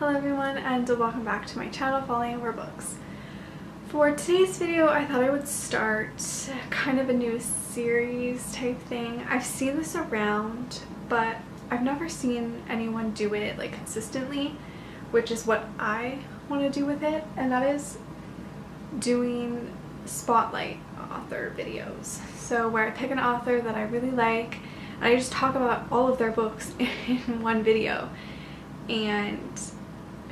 Hello everyone and welcome back to my channel, Falling Over Books. For today's video I thought I would start kind of a new series type thing. I've seen this around but I've never seen anyone do it like consistently, which is what I want to do with it, and that is doing spotlight author videos. So where I pick an author that I really like and I just talk about all of their books in one video and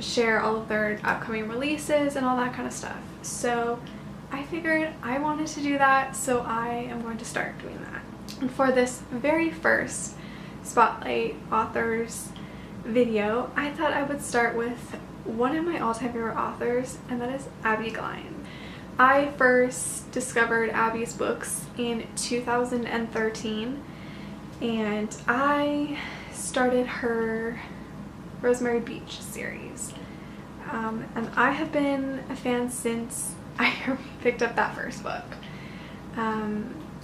share all of their upcoming releases and all that kind of stuff. So I figured I wanted to do that, so I am going to start doing that. And for this very first spotlight authors video, I thought I would start with one of my all-time favorite authors, and that is Abbi Glines. I first discovered Abbi's books in 2013 and I started her Rosemary Beach series, and I have been a fan since I picked up that first book.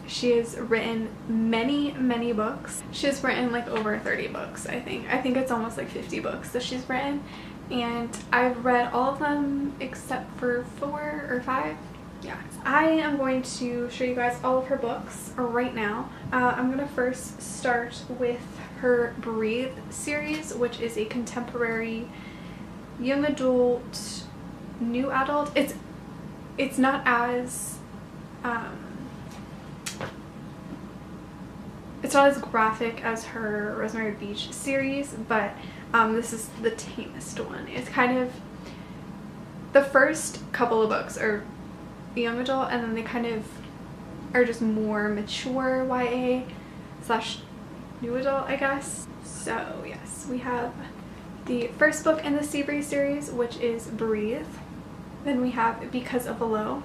She has written many books. She's written like over 30 books, I think. I think it's almost like 50 books that she's written, and I've read all of them except for 4 or 5. Yeah, I am going to show you guys all of her books right now. I'm gonna first start with her Breathe series, which is a contemporary young adult, new adult. It's not as it's not as graphic as her Rosemary Beach series, but this is the tamest one. It's kind of, the first couple of books are young adult, and then they kind of are just more mature YA slash new adult, I guess. So yes, we have the first book in the Sea series, which is Breathe. Then we have Because of the Low,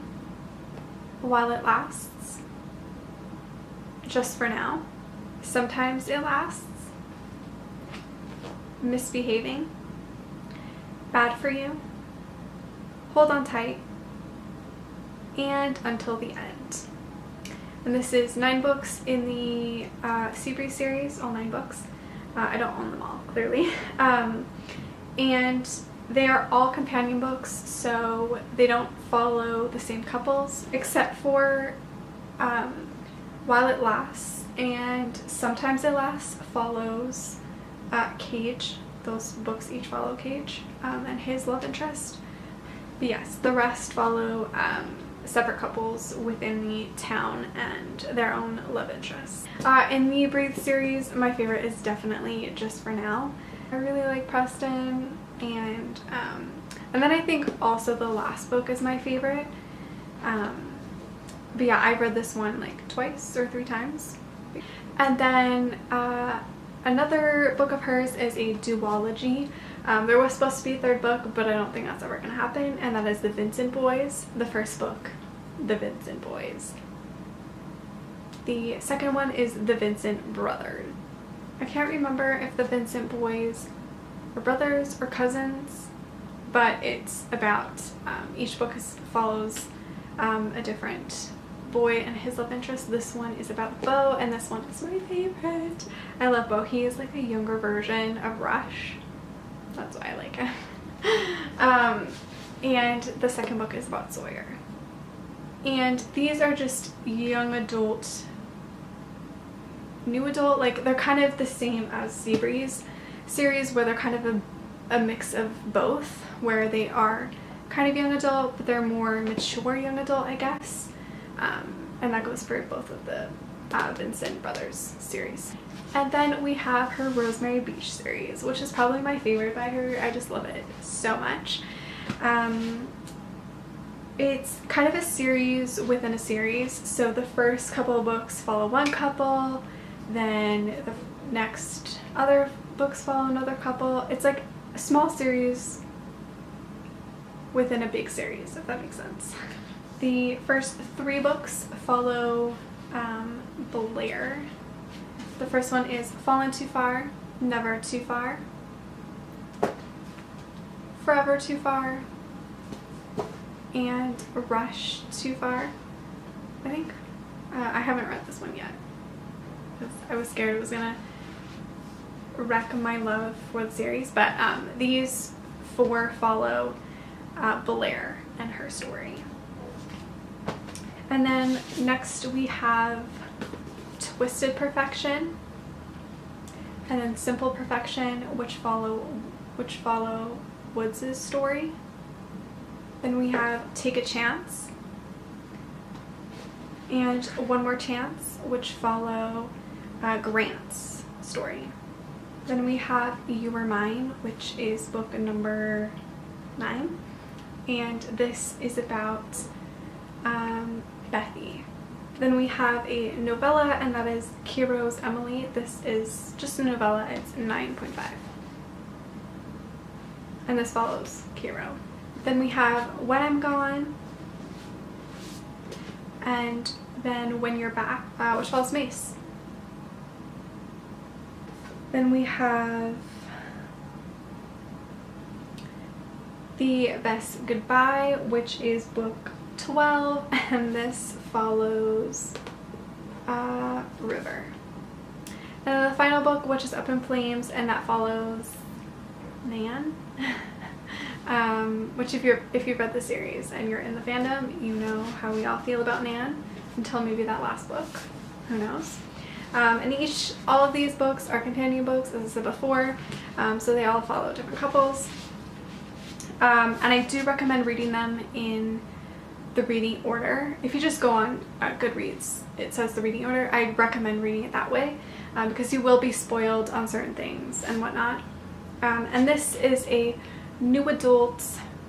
While It Lasts, Just for Now, Sometimes It Lasts, Misbehaving, Bad for You, Hold On Tight, and Until the End. And this is 9 books in the Sea series, all 9 books. I don't own them all, clearly. And they are all companion books, so they don't follow the same couples, except for While It Lasts and Sometimes It Lasts follows Cage. Those books each follow Cage and his love interest. But yes, the rest follow separate couples within the town and their own love interests. In the Breathe series, my favorite is definitely Just for Now. I really like Preston, and then I think also the last book is my favorite. But yeah, I've read this one like twice or 3 times. And then another book of hers is a duology. There was supposed to be a 3rd book, but I don't think that's ever going to happen, and that is the Vincent Boys. The first book, The Vincent Boys. The second one is The Vincent Brothers. I can't remember if the Vincent Boys are brothers or cousins, but it's about, each book follows a different boy and his love interest. This one is about Beau, and this one is my favorite. I love Beau. He is like a younger version of Rush. That's why I like it. And the second book is about Sawyer. And these are just young adult, new adult, like they're kind of the same as Seabreeze series, where they're kind of a mix of both, where they are kind of young adult, but they're more mature young adult, I guess. And that goes for both of the Vincent Brothers series. And then we have her Rosemary Beach series, which is probably my favorite by her. I just love it so much. It's kind of a series within a series. So the first couple of books follow one couple, then the next other books follow another couple. It's like a small series within a big series, if that makes sense. The first 3 books follow Blair. The first one is Fallen Too Far, Never Too Far, Forever Too Far, and Rush Too Far, I think. I haven't read this one yet because I was scared it was gonna wreck my love for the series, but these 4 follow Blair and her story. And then next we have Twisted Perfection, and then Simple Perfection, which follow Woods' story. Then we have Take a Chance and One More Chance, which follow Grant's story. Then we have You Were Mine, which is book number 9, and this is about Bethy. Then we have a novella, and that is Kiro's Emily. This is just a novella, it's 9.5. And this follows Kiro. Then we have When I'm Gone, and then When You're Back, which follows Mace. Then we have The Best Goodbye, which is book 12, and this follows River. And then the final book, which is Up in Flames, and that follows Nan. Which if you've read the series and you're in the fandom, you know how we all feel about Nan until maybe that last book. Who knows? And all of these books are companion books, as I said before, so they all follow different couples. And I do recommend reading them in the reading order. If you just go on Goodreads, it says the reading order. I recommend reading it that way because you will be spoiled on certain things and whatnot. And this is a new adult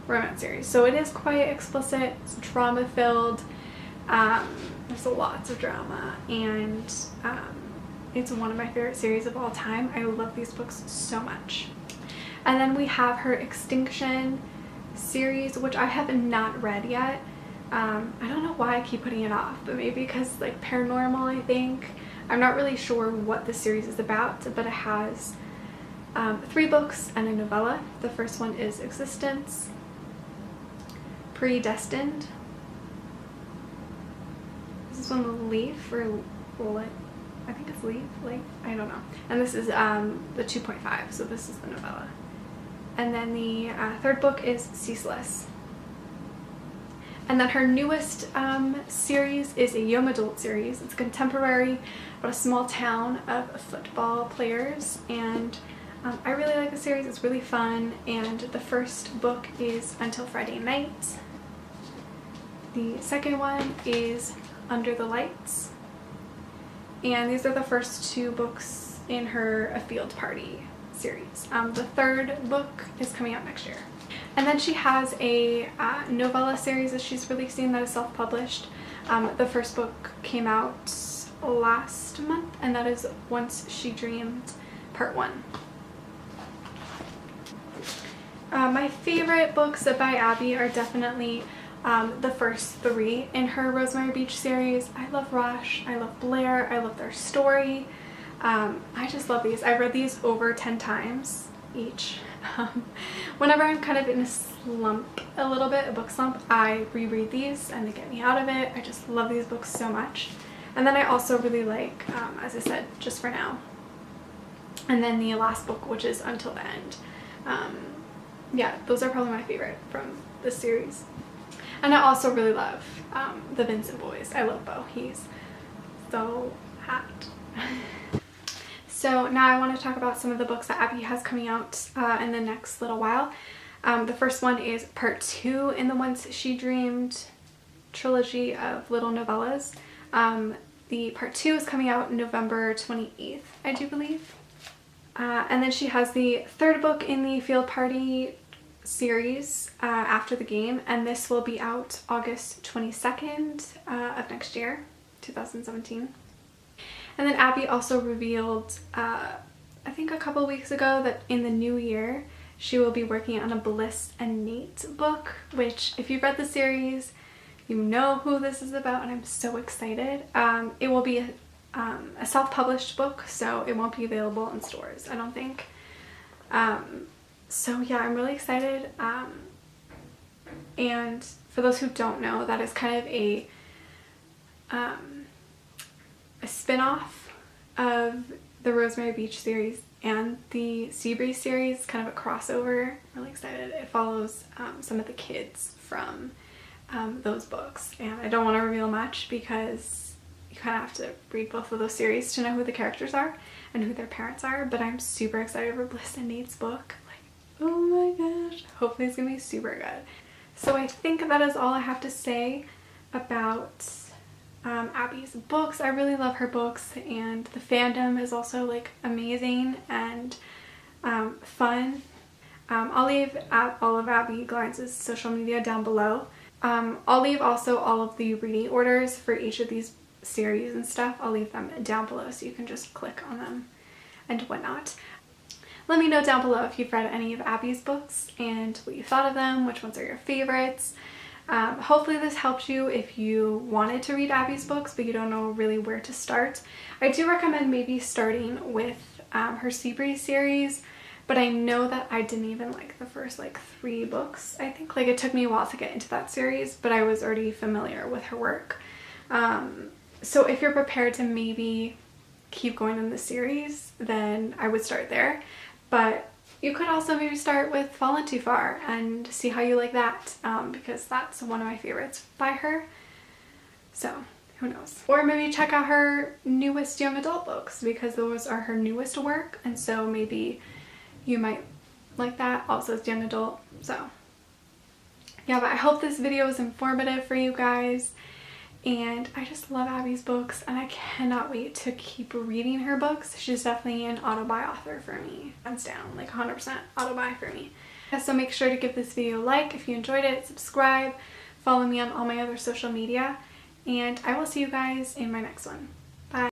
romance series, so it is quite explicit. It's drama filled. There's lots of drama, and it's one of my favorite series of all time. I love these books so much. And then we have her Extinction series, which I have not read yet. I don't know why I keep putting it off, but maybe because like paranormal, I think. I'm not really sure what the series is about, but it has 3 books and a novella. The first one is Existence, Predestined. This is one Leaf or Lit. I think it's Leaf, I don't know. And this is the 2.5, so this is the novella. And then the 3rd book is Ceaseless. And then her newest series is a young adult series. It's contemporary about a small town of football players, and I really like the series. It's really fun, and the first book is Until Friday Night. The second one is Under the Lights, and these are the first 2 books in her A Field Party series. The 3rd book is coming out next year. And then she has a novella series that she's releasing that is self-published. The first book came out last month, and that is Once She Dreamed, Part 1. My favorite books by Abbi are definitely the first 3 in her Rosemary Beach series. I love Rush, I love Blair, I love their story. I just love these. I've read these over 10 times each. Whenever I'm kind of in a slump, a little bit, a book slump, I reread these and they get me out of it. I just love these books so much. And then I also really like, as I said, Just for Now. And then the last book, which is Until the End. Yeah, those are probably my favorite from this series. And I also really love the Vincent Boys. I love Bo. He's so hot. So now I want to talk about some of the books that Abbi has coming out in the next little while. The first one is part 2 in the Once She Dreamed trilogy of little novellas. The part 2 is coming out November 28th, I do believe. And then she has the 3rd book in the Field Party series, After the Game, and this will be out August 22nd of next year, 2017. And then Abbi also revealed, I think a couple weeks ago, that in the new year she will be working on a Bliss and Nate book, which if you've read the series, you know who this is about, and I'm so excited. It will be a self-published book, so it won't be available in stores, I don't think. So yeah, I'm really excited. And for those who don't know, that is kind of a spin-off of the Rosemary Beach series and the Seabreeze series, kind of a crossover. I'm really excited. It follows some of the kids from those books, and I don't want to reveal much because you kind of have to read both of those series to know who the characters are and who their parents are, but I'm super excited for Bliss and Nate's book. Like, oh my gosh, hopefully it's gonna be super good. So I think that is all I have to say about Abbi's books. I really love her books, and the fandom is also like amazing and fun. I'll leave all of Abbi Glines' social media down below. I'll leave also all of the reading orders for each of these series and stuff. I'll leave them down below so you can just click on them and whatnot. Let me know down below if you've read any of Abbi's books and what you thought of them, which ones are your favorites. Hopefully this helped you if you wanted to read Abbi's books but you don't know really where to start. I do recommend maybe starting with her Seabreeze series, but I know that I didn't even like the first like 3 books. I think like it took me a while to get into that series, but I was already familiar with her work. So if you're prepared to maybe keep going in the series, then I would start there. But you could also maybe start with Fallen Too Far and see how you like that, because that's one of my favorites by her. So who knows? Or maybe check out her newest young adult books, because those are her newest work, and so maybe you might like that. Also it's young adult. So yeah, but I hope this video was informative for you guys. And I just love Abbi's books, and I cannot wait to keep reading her books. She's definitely an auto-buy author for me. Hands down, like 100% auto-buy for me. So make sure to give this video a like if you enjoyed it, subscribe, follow me on all my other social media, and I will see you guys in my next one.